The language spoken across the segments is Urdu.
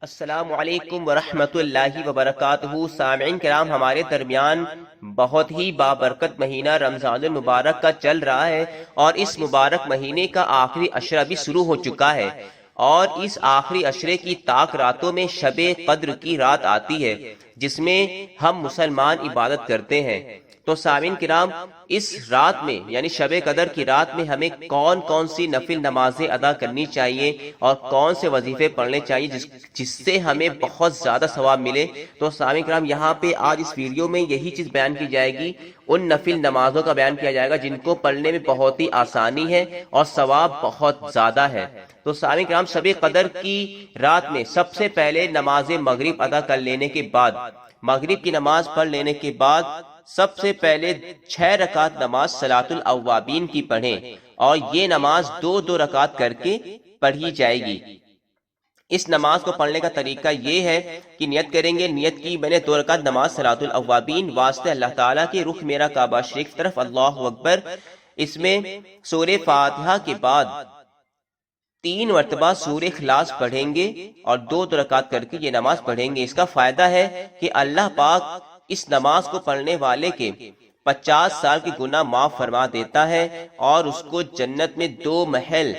السلام علیکم ورحمۃ اللہ وبرکاتہ۔ سامعین کرام، ہمارے درمیان بہت ہی بابرکت مہینہ رمضان المبارک کا چل رہا ہے، اور اس مبارک مہینے کا آخری عشرہ بھی شروع ہو چکا ہے، اور اس آخری عشرے کی طاق راتوں میں شب قدر کی رات آتی ہے، جس میں ہم مسلمان عبادت کرتے ہیں۔ تو سامعین کرام، اس رات میں یعنی شب قدر کی رات میں ہمیں کون کون سی نفل نمازیں ادا کرنی چاہیے اور کون سے وظیفے پڑھنے چاہیے جس سے ہمیں بہت زیادہ ثواب ملے، تو سامعین کرام یہاں پہ آج اس ویڈیو میں یہی چیز بیان کی جائے گی، ان نفل نمازوں کا بیان کیا جائے گا جن کو پڑھنے میں بہت ہی آسانی ہے اور ثواب بہت زیادہ ہے۔ تو سامعین کرام، شب قدر کی رات میں سب سے پہلے نماز مغرب ادا کر لینے کے بعد، مغرب کی نماز پڑھ لینے کے بعد سب سے پہلے 6 رکعت نماز صلاۃ الاوابین کی پڑھیں، اور یہ نماز 2 رکعت کر کے پڑھی جائے گی۔ اس نماز کو پڑھنے کا طریقہ یہ ہے کہ نیت کریں گے، نیت کی میں نے 2 رکعت نماز صلاۃ الاوابین واسطے اللہ تعالیٰ کے رخ میرا کعبہ شریف طرف، اللہ اکبر۔ اس میں سورہ فاتحہ کے بعد 3 مرتبہ سورہ اخلاص پڑھیں گے اور 2 رکعت کر کے یہ نماز پڑھیں گے۔ اس کا فائدہ ہے کہ اللہ پاک اس نماز کو پڑھنے والے کے 50 سال کے گناہ معاف فرما دیتا ہے، اور اس کو جنت میں 2 محل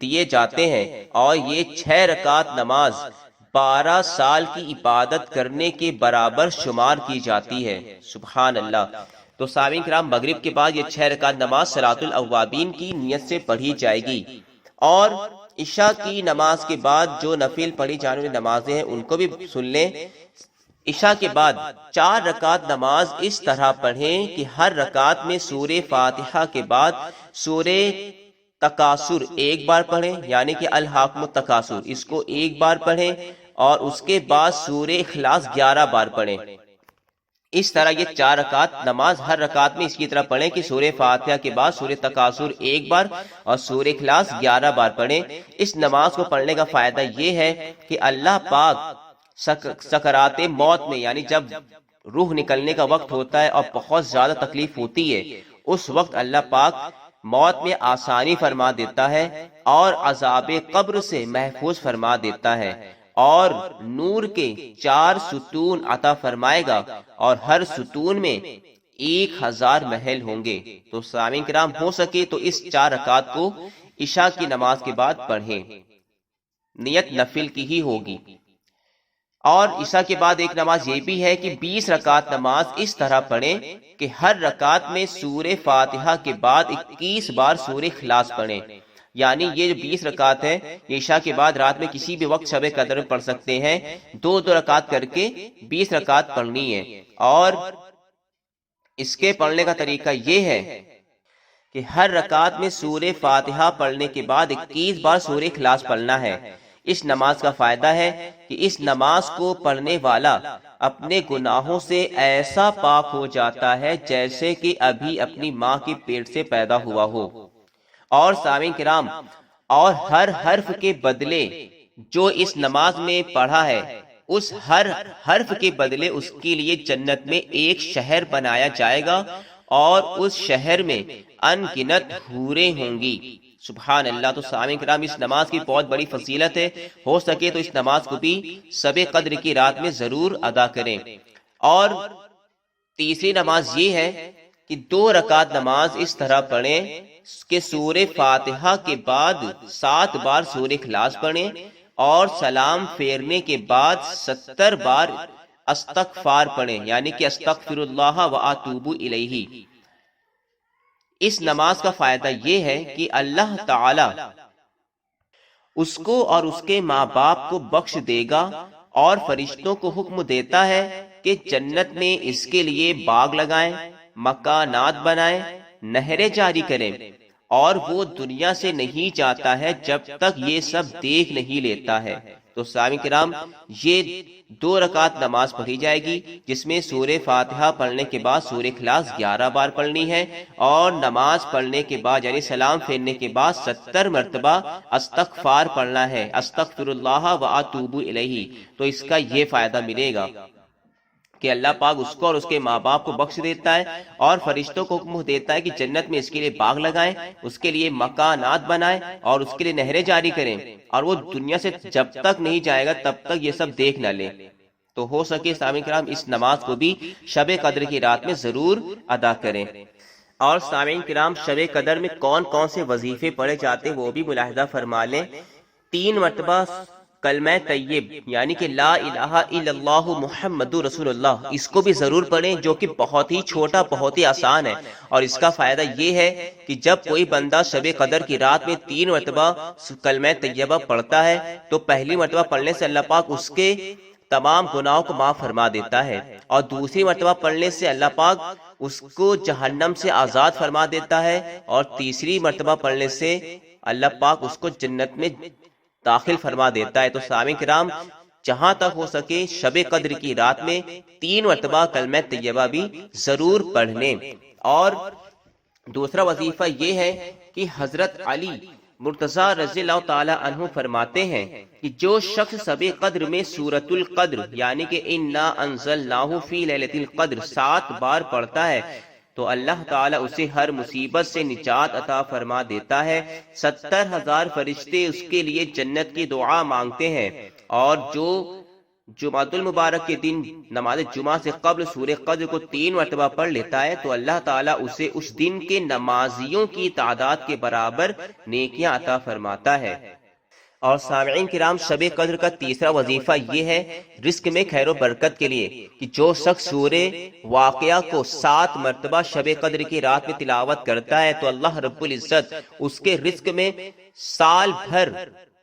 دیے جاتے ہیں، اور یہ 6 رکعت نماز 12 سال کی عبادت کرنے کے برابر شمار کی جاتی ہے۔ سبحان اللہ۔ تو سامعین کرام، مغرب کے بعد یہ 6 رکعت نماز صلاۃ الاوابین کی نیت سے پڑھی جائے گی، اور عشاء کی نماز کے بعد جو نفل پڑھی جانے والی نمازیں ہیں ان کو بھی سن لیں۔ عشاء کے بعد 4 رکعت نماز اس طرح پڑھیں کہ ہر رکعت میں سورہ فاتحہ کے بعد سورہ تکاثر 1 بار پڑھیں، یعنی کہ الہاکم التکاثر، اس کو 1 بار پڑھیں، اور اس کے بعد سورہ اخلاص 11 بار پڑھیں۔ اس طرح یہ 4 رکعت نماز ہر رکعت میں اس کی طرح پڑھیں کہ سورہ فاتحہ کے بعد سورہ تکاثر 1 بار اور سورہ اخلاص 11 بار پڑھیں۔ اس نماز کو پڑھنے کا فائدہ یہ ہے کہ اللہ پاک سکرات موت میں، یعنی جب روح نکلنے کا وقت ہوتا ہے اور بہت زیادہ تکلیف ہوتی ہے، اس وقت اللہ پاک موت میں آسانی فرما دیتا ہے اور عذاب قبر سے محفوظ فرما دیتا ہے، اور نور کے 4 ستون عطا فرمائے گا، اور ہر ستون میں 1000 محل ہوں گے۔ تو سامعین کرام، ہو سکے تو اس 4 رکعت کو عشاء کی نماز کے بعد پڑھیں، نیت نفل کی ہی ہوگی۔ اور عشاء کے بعد ایک نماز یہ بھی ہے کہ 20 رکعت نماز اس طرح پڑھیں کہ ہر رکعت میں سورہ فاتحہ کے بعد 21 بار سورہ اخلاص پڑھیں، یعنی یہ جو 20 رکعت ہے یہ عشاء کے بعد رات میں کسی بھی وقت شب قدر میں پڑھ سکتے ہیں، 2 رکعت کر کے 20 رکعت پڑھنی ہے۔ اور اس کے پڑھنے کا طریقہ یہ ہے کہ ہر رکعت میں سورہ فاتحہ پڑھنے کے بعد 21 بار سورہ اخلاص پڑھنا ہے۔ اس نماز کا فائدہ ہے کہ اس نماز کو پڑھنے والا اپنے گناہوں سے ایسا پاک ہو جاتا ہے جیسے کہ ابھی اپنی ماں کے پیٹ سے پیدا ہوا ہو۔ اور سامعین کرام، اور ہر حرف کے بدلے جو اس نماز میں پڑھا ہے، اس ہر حرف کے بدلے اس کے لیے جنت میں ایک شہر بنایا جائے گا، اور اس شہر میں ان گنت حوریں ہوں گی۔ سبحان اللہ۔ تو سامعین کرام، اس نماز کی بہت بڑی فضیلت ہے، ہو سکے تو اس نماز کو بھی شب قدر کی رات میں ضرور ادا کریں۔ اور تیسری نماز یہ ہے کہ 2 رکعت نماز اس طرح پڑھیں کہ سورہ فاتحہ کے بعد 7 بار سورہ اخلاص پڑھیں، اور سلام پھیرنے کے بعد 70 بار استغفار پڑھیں، یعنی کہ استغفر اللہ و اتوب الیہ۔ اس نماز کا فائدہ یہ ہے کہ اللہ تعالی اس کو اور اس کے ماں باپ کو بخش دے گا، اور فرشتوں کو حکم دیتا ہے کہ جنت میں اس کے لیے باغ لگائیں، مکانات بنائیں، نہریں جاری کریں، اور وہ دنیا سے نہیں جاتا ہے جب تک یہ سب دیکھ نہیں لیتا ہے۔ تو سامعین کرام، یہ 2 رکعت نماز پڑھی جائے گی جس میں سورہ فاتحہ پڑھنے کے بعد سورہ اخلاص 11 بار پڑھنی ہے، اور نماز پڑھنے کے بعد یعنی سلام پھیرنے کے بعد 70 مرتبہ استغفار پڑھنا ہے، استغفر اللہ و اتوب الیہ۔ تو اس کا یہ فائدہ ملے گا۔ کہ اللہ پاک اس کو اور اس کے ماں باپ کو بخش دیتا ہے اور فرشتوں کو حکم دیتا ہے کہ جنت میں اس کے لیے باغ لگائیں، اس کے لیے مکانات بنائیں اور اس کے لیے نہریں جاری کریں، اور وہ دنیا سے جب تک نہیں جائے گا تب تک یہ سب دیکھ نہ لے۔ تو ہو سکے سامعین کرام اس نماز کو بھی شب قدر کی رات میں ضرور ادا کریں۔ اور سامعین کرام شب قدر میں کون کون سے وظیفے پڑھے جاتے ہیں وہ بھی ملاحظہ فرما لیں۔ 3 مرتبہ کلمہ طیب یعنی کہ لا الہ الا اللہ محمد رسول اللہ، اس کو بھی ضرور پڑھیں، جو کہ بہت ہی چھوٹا بہت ہی آسان ہے، اور اس کا فائدہ یہ ہے کہ جب کوئی بندہ شب قدر کی رات میں 3 مرتبہ کلمہ طیبہ پڑھتا ہے تو پہلی مرتبہ پڑھنے سے اللہ پاک اس کے تمام گناہوں کو معاف فرما دیتا ہے، اور دوسری مرتبہ پڑھنے سے اللہ پاک اس کو جہنم سے آزاد فرما دیتا ہے، اور تیسری مرتبہ پڑھنے سے اللہ پاک اس کو جنت میں داخل فرما دیتا ہے۔ تو سامعین کرام جہاں تک ہو سکے شب قدر کی رات میں 3 مرتبہ کلمہ طیبہ بھی ضرور پڑھ لیں۔ اور دوسرا وظیفہ یہ ہے کہ حضرت علی مرتضی رضی اللہ تعالی عنہ فرماتے ہیں کہ جو شخص شب قدر میں سورۃ القدر یعنی کہ انا انزلناہ فی لیلۃ القدر 7 بار پڑھتا ہے تو اللہ تعالیٰ اسے ہر مصیبت سے نجات عطا فرما دیتا ہے، 70,000 فرشتے اس کے لیے جنت کی دعا مانگتے ہیں، اور جو جمعۃ المبارک کے دن نماز جمعہ سے قبل سورہ قدر کو 3 مرتبہ پڑھ لیتا ہے تو اللہ تعالیٰ اسے اس دن کے نمازیوں کی تعداد کے برابر نیکیاں عطا فرماتا ہے۔ اور سامعین کرام شب قدر کا تیسرا وظیفہ یہ ہے رزق میں خیر و برکت کے لیے کہ جو شخص سورہ واقعہ کو 7 مرتبہ شب قدر کی رات میں تلاوت کرتا ہے تو اللہ رب العزت اس کے رزق میں سال بھر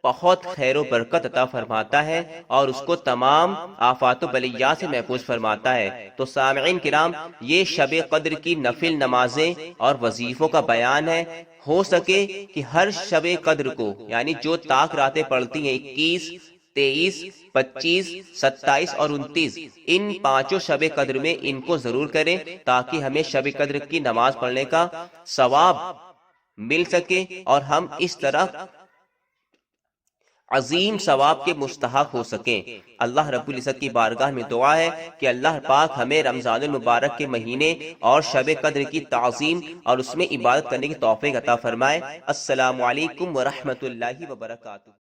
بہت خیر و برکت عطا فرماتا ہے اور اس کو تمام آفات و بلیات سے محفوظ فرماتا ہے۔ تو سامعین کرام یہ شب قدر کی نفل نمازیں اور وظیفوں کا بیان ہے۔ ہو سکے کہ ہر شب قدر کو یعنی جو تاک راتیں پڑتی ہیں 21، 23، 25، 27 اور 29 ان 5 شب قدر میں ان کو ضرور کریں تاکہ ہمیں شب قدر کی نماز پڑھنے کا ثواب مل سکے اور ہم اس طرح عظیم ثواب کے مستحق ہو سکیں۔ اللہ رب العزت کی بارگاہ میں دعا ہے کہ اللہ پاک ہمیں رمضان المبارک کے مہینے اور شب قدر کی تعظیم اور اس میں عبادت کرنے کی توفیق عطا فرمائے۔ السلام علیکم ورحمۃ اللہ وبرکاتہ۔